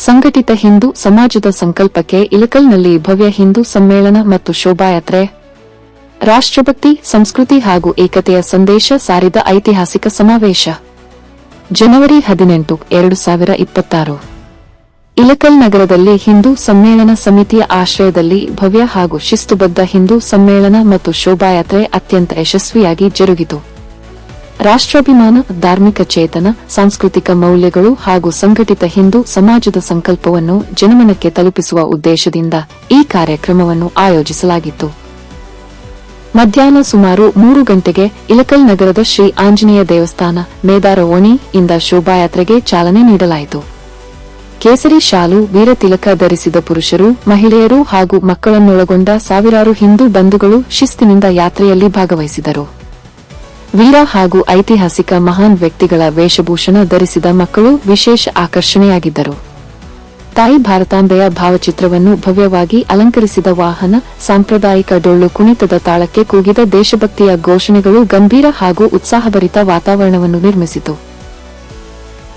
ಸಂಘಟಿತ ಹಿಂದೂ ಸಮಾಜದ ಸಂಕಲ್ಪಕ್ಕೆ ಇಳಕಲ್ನಲ್ಲಿ ಭವ್ಯ ಹಿಂದೂ ಸಮ್ಮೇಳನ ಮತ್ತು ಶೋಭಾಯಾತ್ರೆ. ರಾಷ್ಟ್ರಭಕ್ತಿ, ಸಂಸ್ಕೃತಿ ಹಾಗೂ ಏಕತೆಯ ಸಂದೇಶ ಸಾರಿದ ಐತಿಹಾಸಿಕ ಸಮಾವೇಶ. ಜನವರಿ 18, 2026. ಇಳಕಲ್ ನಗರದಲ್ಲಿ ಹಿಂದೂ ಸಮ್ಮೇಳನ ಸಮಿತಿಯ ಆಶ್ರಯದಲ್ಲಿ ಭವ್ಯ ಹಾಗೂ ಶಿಸ್ತುಬದ್ಧ ಹಿಂದೂ ಸಮ್ಮೇಳನ ಮತ್ತು ಶೋಭಾಯಾತ್ರೆ ಅತ್ಯಂತ ಯಶಸ್ವಿಯಾಗಿ ಜರುಗಿತು. ರಾಷ್ಟ್ರಾಭಿಮಾನ, ಧಾರ್ಮಿಕ ಚೇತನ, ಸಾಂಸ್ಕೃತಿಕ ಮೌಲ್ಯಗಳು ಹಾಗೂ ಸಂಘಟಿತ ಹಿಂದೂ ಸಮಾಜದ ಸಂಕಲ್ಪವನ್ನು ಜನಮನಕ್ಕೆ ತಲುಪಿಸುವ ಉದ್ದೇಶದಿಂದ ಈ ಕಾರ್ಯಕ್ರಮವನ್ನು ಆಯೋಜಿಸಲಾಗಿತ್ತು. ಮಧ್ಯಾಹ್ನ ಸುಮಾರು 3 ಗಂಟೆಗೆ ಇಳಕಲ್ ನಗರದ ಶ್ರೀ ಆಂಜನೇಯ ದೇವಸ್ಥಾನ ಮೇದಾರ ಓಣಿ ಇಂದ ಶೋಭಾಯಾತ್ರೆಗೆ ಚಾಲನೆ ನೀಡಲಾಯಿತು. ಕೇಸರಿ ಶಾಲು, ವೀರತಿಲಕ ಧರಿಸಿದ ಪುರುಷರು, ಮಹಿಳೆಯರು ಹಾಗೂ ಮಕ್ಕಳನ್ನೊಳಗೊಂಡ ಸಾವಿರಾರು ಹಿಂದೂ ಬಂಧುಗಳು ಶಿಸ್ತಿನಿಂದ ಯಾತ್ರೆಯಲ್ಲಿ ಭಾಗವಹಿಸಿದರು. ವೀರ ಹಾಗೂ ಐತಿಹಾಸಿಕ ಮಹಾನ್ ವ್ಯಕ್ತಿಗಳ ವೇಷಭೂಷಣ ಧರಿಸಿದ ಮಕ್ಕಳು ವಿಶೇಷ ಆಕರ್ಷಣೆಯಾಗಿದ್ದರು. ತಾಯಿ ಭಾರತಾಂಬೆಯ ಭಾವಚಿತ್ರವನ್ನು ಭವ್ಯವಾಗಿ ಅಲಂಕರಿಸಿದ ವಾಹನ, ಸಾಂಪ್ರದಾಯಿಕ ಡೊಳ್ಳು ಕುಣಿತದ ತಾಳಕ್ಕೆ ಕೂಗಿದ ದೇಶಭಕ್ತಿಯ ಘೋಷಣೆಗಳು ಗಂಭೀರ ಹಾಗೂ ಉತ್ಸಾಹಭರಿತ ವಾತಾವರಣವನ್ನು ನಿರ್ಮಿಸಿತು.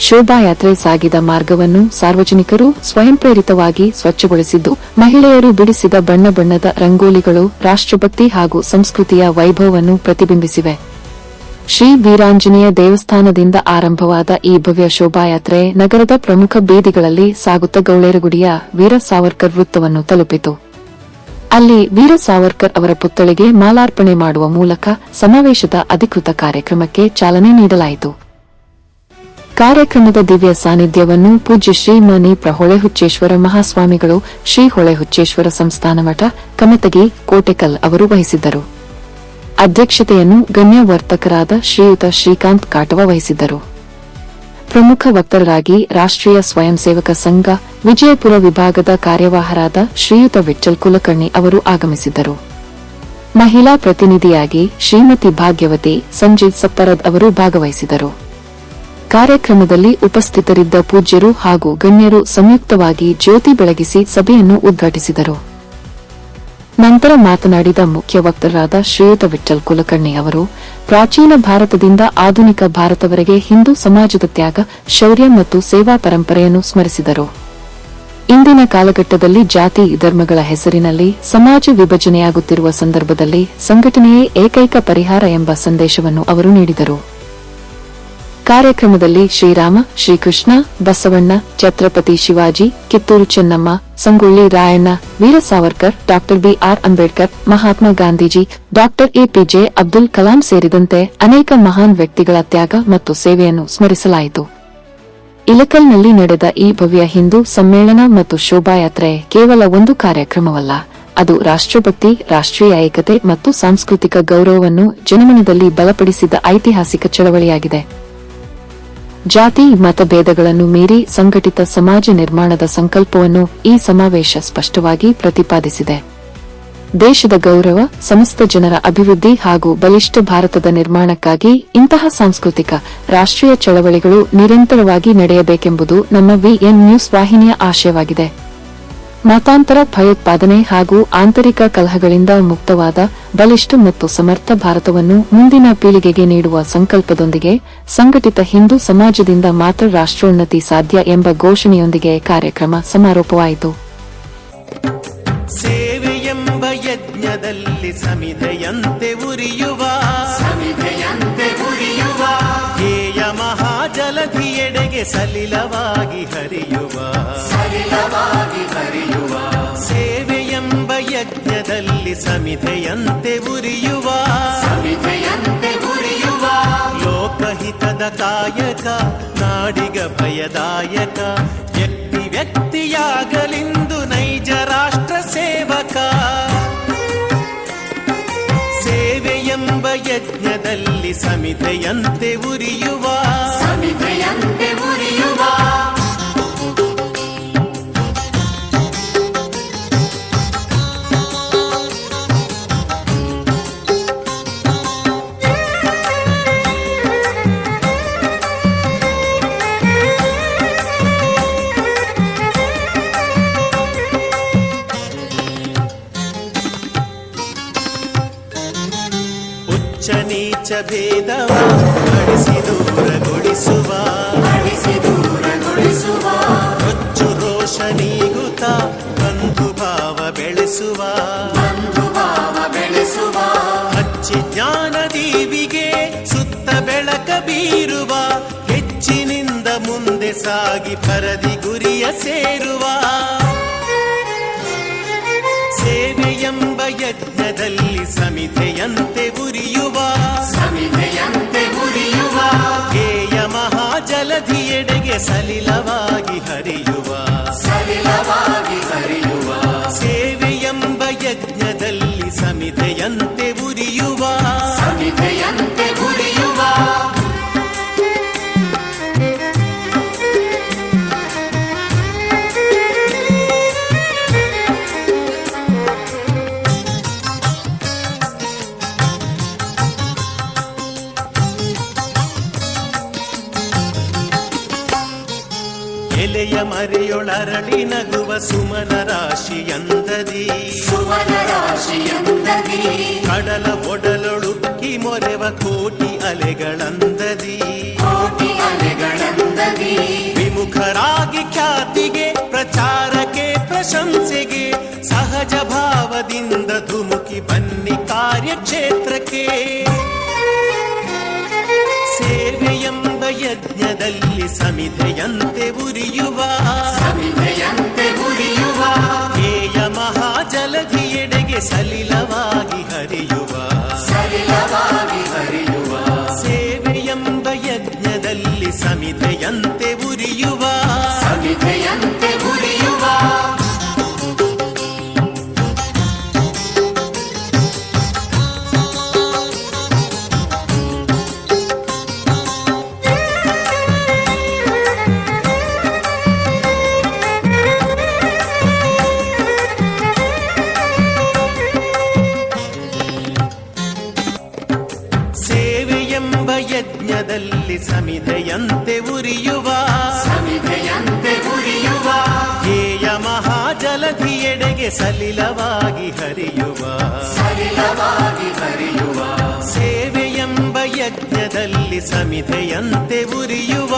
ಶೋಭಾಯಾತ್ರೆ ಸಾಗಿದ ಮಾರ್ಗವನ್ನು ಸಾರ್ವಜನಿಕರು ಸ್ವಯಂಪ್ರೇರಿತವಾಗಿ ಸ್ವಚ್ಛಗೊಳಿಸಿದ್ದು, ಮಹಿಳೆಯರು ಬಿಡಿಸಿದ ಬಣ್ಣ ಬಣ್ಣದ ರಂಗೋಲಿಗಳು ರಾಷ್ಟ್ರಭಕ್ತಿ ಹಾಗೂ ಸಂಸ್ಕೃತಿಯ ವೈಭವವನ್ನು ಪ್ರತಿಬಿಂಬಿಸಿವೆ. ಶ್ರೀ ವೀರಾಂಜನೇಯ ದೇವಸ್ಥಾನದಿಂದ ಆರಂಭವಾದ ಈ ಭವ್ಯ ಶೋಭಾಯಾತ್ರೆ ನಗರದ ಪ್ರಮುಖ ಬೀದಿಗಳಲ್ಲಿ ಸಾಗುತ್ತಾ ಗೌಳೇರಗುಡಿಯ ವೀರ ಸಾವರ್ಕರ್ ವೃತ್ತವನ್ನು ತಲುಪಿತು. ಅಲ್ಲಿ ವೀರ ಸಾವರ್ಕರ್ ಅವರ ಪುತ್ಥಳಿಗೆ ಮಾಲಾರ್ಪಣೆ ಮಾಡುವ ಮೂಲಕ ಸಮಾವೇಶದ ಅಧಿಕೃತ ಕಾರ್ಯಕ್ರಮಕ್ಕೆ ಚಾಲನೆ ನೀಡಲಾಯಿತು. ಕಾರ್ಯಕ್ರಮದ ದಿವ್ಯ ಸಾನ್ನಿಧ್ಯವನ್ನು ಪೂಜ್ಯ ಶ್ರೀ ಮನಿ ಪ್ರ ಹೊಳೆಹುಚ್ಚೇಶ್ವರ ಮಹಾಸ್ವಾಮಿಗಳು, ಶ್ರೀ ಹೊಳೆಹುಚ್ಚೇಶ್ವರ ಸಂಸ್ಥಾನ ಮಠ, ಕಮತಗಿ, ಕೋಟೆಕಲ್ ಅವರು ವಹಿಸಿದ್ದರು. ಅಧ್ಯಕ್ಷತೆಯನ್ನು ಗಣ್ಯ ವರ್ತಕರಾದ ಶ್ರೀಯುತ ಶ್ರೀಕಾಂತ್ ಕಾಟವ ವಹಿಸಿದ್ದರು. ಪ್ರಮುಖ ವಕ್ತರಾಗಿ ರಾಷ್ಟ್ರೀಯ ಸ್ವಯಂ ಸೇವಕ ಸಂಘ ವಿಜಯಪುರ ವಿಭಾಗದ ಕಾರ್ಯವಾಹರಾದ ಶ್ರೀಯುತ ವಿಠ್ಠಲ್ ಕುಲಕರ್ಣಿ ಅವರು ಆಗಮಿಸಿದ್ದರು. ಮಹಿಳಾ ಪ್ರತಿನಿಧಿಯಾಗಿ ಶ್ರೀಮತಿ ಭಾಗ್ಯವತಿ ಸಂಜಿತ್ ಸಪ್ಪರದ್ ಅವರು ಭಾಗವಹಿಸಿದರು. ಕಾರ್ಯಕ್ರಮದಲ್ಲಿ ಉಪಸ್ಥಿತರಿದ್ದ ಪೂಜ್ಯರು ಹಾಗೂ ಗಣ್ಯರು ಸಂಯುಕ್ತವಾಗಿ ಜ್ಯೋತಿ ಬೆಳಗಿಸಿ ಸಭೆಯನ್ನು ಉದ್ಘಾಟಿಸಿದರು. ನಂತರ ಮಾತನಾಡಿದ ಮುಖ್ಯ ವಕ್ತರಾದ ಶ್ರೀಯುತ ವಿಠ್ಠಲ್ ಕುಲಕರ್ಣಿ ಅವರು, ಪ್ರಾಚೀನ ಭಾರತದಿಂದ ಆಧುನಿಕ ಭಾರತವರೆಗೆ ಹಿಂದೂ ಸಮಾಜದ ತ್ಯಾಗ, ಶೌರ್ಯ ಮತ್ತು ಸೇವಾ ಪರಂಪರೆಯನ್ನು ಸ್ಮರಿಸಿದರು. ಇಂದಿನ ಕಾಲಘಟ್ಟದಲ್ಲಿ ಜಾತಿ, ಧರ್ಮಗಳ ಹೆಸರಿನಲ್ಲಿ ಸಮಾಜ ವಿಭಜನೆಯಾಗುತ್ತಿರುವ ಸಂದರ್ಭದಲ್ಲಿ ಸಂಘಟನೆಯೇ ಏಕೈಕ ಪರಿಹಾರ ಎಂಬ ಸಂದೇಶವನ್ನು ಅವರು ನೀಡಿದರು. ಕಾರ್ಯಕ್ರಮದಲ್ಲಿ ಶ್ರೀರಾಮ, ಶ್ರೀಕೃಷ್ಣ, ಬಸವಣ್ಣ, ಛತ್ರಪತಿ ಶಿವಾಜಿ, ಕಿತ್ತೂರು ಚೆನ್ನಮ್ಮ, ಸಂಗೊಳ್ಳಿ ರಾಯಣ್ಣ, ವೀರ ಸಾವರ್ಕರ್, ಡಾ ಬಿ.ಆರ್. ಅಂಬೇಡ್ಕರ್, ಮಹಾತ್ಮ ಗಾಂಧೀಜಿ, ಡಾ ಎಪಿಜೆ ಅಬ್ದುಲ್ ಕಲಾಂ ಸೇರಿದಂತೆ ಅನೇಕ ಮಹಾನ್ ವ್ಯಕ್ತಿಗಳ ತ್ಯಾಗ ಮತ್ತು ಸೇವೆಯನ್ನು ಸ್ಮರಿಸಲಾಯಿತು. ಇಳಕಲ್ನಲ್ಲಿ ನಡೆದ ಈ ಭವ್ಯ ಹಿಂದೂ ಸಮ್ಮೇಳನ ಮತ್ತು ಶೋಭಾಯಾತ್ರೆ ಕೇವಲ ಒಂದು ಕಾರ್ಯಕ್ರಮವಲ್ಲ, ಅದು ರಾಷ್ಟ್ರಭಕ್ತಿ, ರಾಷ್ಟ್ರೀಯ ಏಕತೆ ಮತ್ತು ಸಾಂಸ್ಕೃತಿಕ ಗೌರವವನ್ನು ಜನಮನದಲ್ಲಿ ಬಲಪಡಿಸಿದ ಐತಿಹಾಸಿಕ ಚಳವಳಿಯಾಗಿದೆ. ಜಾತಿ, ಮತಭೇದಗಳನ್ನು ಮೀರಿ ಸಂಘಟಿತ ಸಮಾಜ ನಿರ್ಮಾಣದ ಸಂಕಲ್ಪವನ್ನು ಈ ಸಮಾವೇಶ ಸ್ಪಷ್ಟವಾಗಿ ಪ್ರತಿಪಾದಿಸಿದೆ. ದೇಶದ ಗೌರವ, ಸಮಸ್ತ ಜನರ ಅಭಿವೃದ್ಧಿ ಹಾಗೂ ಬಲಿಷ್ಠ ಭಾರತದ ನಿರ್ಮಾಣಕ್ಕಾಗಿ ಇಂತಹ ಸಾಂಸ್ಕೃತಿಕ ರಾಷ್ಟ್ರೀಯ ಚಳವಳಿಗಳು ನಿರಂತರವಾಗಿ ನಡೆಯಬೇಕೆಂಬುದು ನಮ್ಮ ವಿಎನ್ ನ್ಯೂಸ್ ವಾಹಿನಿಯ ಆಶಯವಾಗಿದೆ. ಮತಾಂತರ, ಭಯೋತ್ಪಾದನೆ ಹಾಗೂ ಆಂತರಿಕ ಕಲಹಗಳಿಂದ ಮುಕ್ತವಾದ ಬಲಿಷ್ಠ ಮತ್ತು ಸಮರ್ಥ ಭಾರತವನ್ನು ಮುಂದಿನ ಪೀಳಿಗೆಗೆ ನೀಡುವ ಸಂಕಲ್ಪದೊಂದಿಗೆ ಸಂಘಟಿತ ಹಿಂದೂ ಸಮಾಜದಿಂದ ಮಾತ್ರ ರಾಷ್ಟ್ರೋನ್ನತಿ ಸಾಧ್ಯ ಎಂಬ ಘೋಷಣೆಯೊಂದಿಗೆ ಕಾರ್ಯಕ್ರಮ ಸಮಾರೋಪವಾಯಿತು. ಸೇವೆಯೆಂಬ ಯಜ್ಞದಲ್ಲಿ ಸಮಿಧೆಯಂತೆ ಉರಿಯುವ ಧ್ಯೇಯ ಮಹಾಜಲಧಿಯೆಡೆಗೆ ಸಲಿಲವಾಗಿ ಹರಿಯುವ ಸೇವೆಯೆಂಬ ಯಜ್ಞದಲ್ಲಿ ಸಮಿಧೆಯಂತೆ ಉರಿಯುವ ಲೋಕಹಿತದ ಕಾಯಕ, ನಾಡಿಗ ಭಯದಾಯಕ, ವ್ಯಕ್ತಿಯಾಗಲಿಂದು ನೈಜ ರಾಷ್ಟ್ರ ಸೇವಕ. ಸೇವೆಯೆಂಬ ಯಜ್ಞದಲ್ಲಿ ಸಮಿಧೆಯಂತೆ ಉರಿಯುವ ಉಚ್ಚ ನೀಚ ಭೇದವ ಅಳಿಸಿ ದೂರಗೊಳಿಸುವ ರೊಚ್ಚು ಬೆಳೆಸುವ ಹಚ್ಚಿ ಜ್ಞಾನ ದೀವಿಗೆ ಸುತ್ತ ಬೆಳಕ ಬೀರುವ ಹೆಚ್ಚಿನಿಂದ ಮುಂದೆ ಸಾಗಿ ಪರದಿ ಗುರಿಯ ಸೇರುವ ಸೇವೆಯೆಂಬ ಯಜ್ಞದಲ್ಲಿ ಸಮಿಧೆಯಂತೆ ಉರಿಯುವ ಧ್ಯೇಯ ಮಹಾಜಲಧಿಯೆಡೆಗೆ ಸಲಿಲವಾಗಿ ಹರಿಯುವ ಸೇವೆಯೆಂಬ ಯಜ್ಞದಲ್ಲಿ ಸಮಿಧೆಯಂತೆ ಉರಿಯುವ ಎಲೆಯ ಮರೆಯೊಳರಳಿ ನಗುವ ಸುಮನ ರಾಶಿಯಂದದಿ ಕಡಲ ಒಡಲೊಳುಕ್ಕಿ ಮೊರೆವ ಕೋಟಿ ಅಲೆಗಳಂದದಿ ವಿಮುಖರಾಗಿ ಖ್ಯಾತಿಗೆ ಪ್ರಚಾರಕ್ಕೆ ಪ್ರಶಂಸೆಗೆ ಸಹಜ ಭಾವದಿಂದ ಧುಮುಕಿ ಬನ್ನಿ ಕಾರ್ಯಕ್ಷೇತ್ರಕ್ಕೆ ಸೇವೆಯೆಂಬ ಯಜ್ಞದಲ್ಲಿ ಸಮಿಧೆಯಂತೆ ಉರಿಯುವ ಧ್ಯೇಯ ಮಹಾಜಲಧಿಯೆಡೆಗೆ ಸಲಿಲವಾಗಿ ಹರಿಯುವ ಸೇವೆಯೆಂಬ ಯಜ್ಞದಲ್ಲಿ ಸಮಿಧೆಯಂತೆ ಉರಿಯುವ ಸೇವೆಯೆಂಬ ಯಜ್ಞದಲ್ಲಿ ಸಮಿಧೆಯಂತೆ ಉರಿಯುವ ಧ್ಯೇಯ ಮಹಾಜಲಧಿಯೆಡೆಗೆ ಸಲಿಲವಾಗಿ ಹರಿಯುವ ಸೇವೆಯೆಂಬ ಯಜ್ಞದಲ್ಲಿ ಸಮಿಧೆಯಂತೆ ಉರಿಯುವ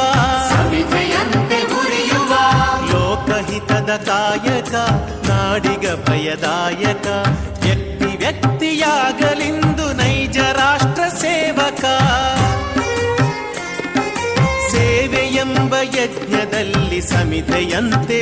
ಲೋಕಹಿತದ ಕಾಯಕ ನಾಡಿಗ ಭಯದಾಯಕ ವ್ಯಕ್ತಿಯಾಗಲಿಂದು ನೈಜ ರಾಷ್ಟ್ರ ಸೇವಕ ಸೇವೆಯೆಂಬ ಯಜ್ಞದಲ್ಲಿ ಸಮಿಧೆಯಂತೆ